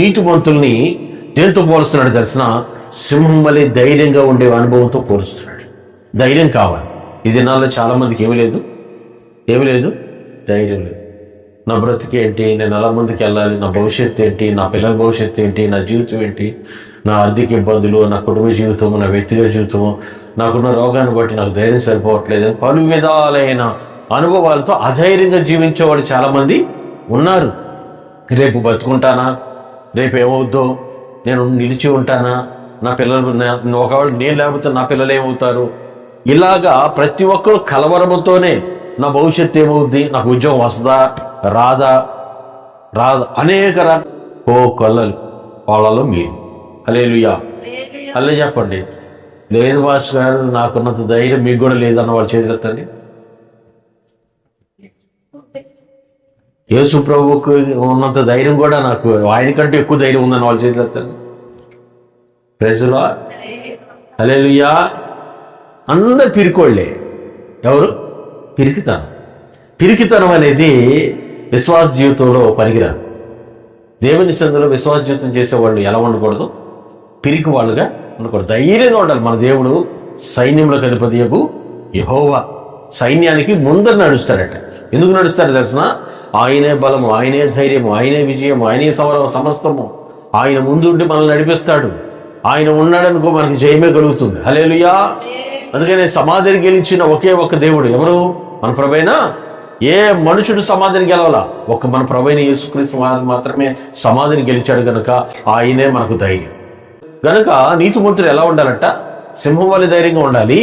నీతిమంతుల్ని దేంతో పోలుస్తున్నాడు తెలిసిన? సింహం వలె ధైర్యంగా ఉండే అనుభవంతో పోలుస్తున్నాడు. ధైర్యం కావాలి. ఈ దినాల్లో చాలా మందికి ఏమి లేదు, ధైర్యం లేదు. నా బ్రతికి ఏంటి, నేను ఎలా ముందుకు వెళ్ళాలి, నా భవిష్యత్తు ఏంటి, నా పిల్లల భవిష్యత్తు ఏంటి, నా జీవితం ఏంటి, నా ఆర్థిక ఇబ్బందులు, నా కుటుంబ జీవితము, నా వ్యక్తిగత జీవితము, నాకున్న రోగాన్ని బట్టి నాకు ధైర్యం సరిపోవట్లేదు, పలు విధాలైన అనుభవాలతో అధైర్యంగా జీవించేవాడు చాలామంది ఉన్నారు. రేపు బతుకుంటానా, రేపు ఏమవుద్దో, నేను నిలిచి ఉంటానా, నా పిల్లలు ఒకవేళ నేను లేకపోతే నా పిల్లలు ఏమవుతారు, ఇలాగా ప్రతి ఒక్కరు కలవరముతోనే నా భవిష్యత్తు ఏమవుద్ది, నాకు ఉద్యోగం వస్తుందా రాదా అనేక కొల్లలు వాళ్ళలో మీరు హల్లెలూయా అల్లే చెప్పండి. లేదు మాస్టర్ గారు, నాకున్నంత ధైర్యం మీకు కూడా లేదన్న వాళ్ళు చేతులెత్తండి. యేసు ప్రభువుకు ఉన్నంత ధైర్యం కూడా నాకు ఆయనకంటే ఎక్కువ ధైర్యం ఉందని వాళ్ళు చేతులెత్తండి. Praise the Lord. హల్లెలూయా. అందరు పిరికోళ్లే. ఎవరు? పిరికితనం అనేది విశ్వాస జీవితంలో పనికిరాదు. దేవుని సన్నిధిలో విశ్వాస జీవితం చేసేవాళ్ళు ఎలా ఉండకూడదు? పిరికి వాళ్ళుగా ఉండకూడదు. ధైర్యంగా ఉండాలి. మన దేవుడు సైన్యంలోకి అధిపతియగు యెహోవా సైన్యానికి ముందర నడుస్తాడట. ఎందుకు నడుస్తాడు తెలిసిన? ఆయనే బలము, ఆయనే ధైర్యము, ఆయనే విజయము, ఆయనే సమస్తము. ఆయన ముందుండి మనల్ని నడిపిస్తాడు. ఆయన ఉన్నాడనుకో మనకి జయమే కలుగుతుంది. హల్లెలూయా. అందుకనే సమాధిని గెలిచిన ఒకే ఒక దేవుడు ఎవరు? మన ప్రభువైన. ఏ మనుషుడు సమాధిని గెలవాలా? మన ప్రభువైన యేసుక్రీస్తు మాత్రమే సమాధిని గెలిచాడు గనుక ఆయనే మనకు ధైర్యం. గనుక నీతిమంతుడు ఎలా ఉండాలంట? సింహం వలె ధైర్యంగా ఉండాలి.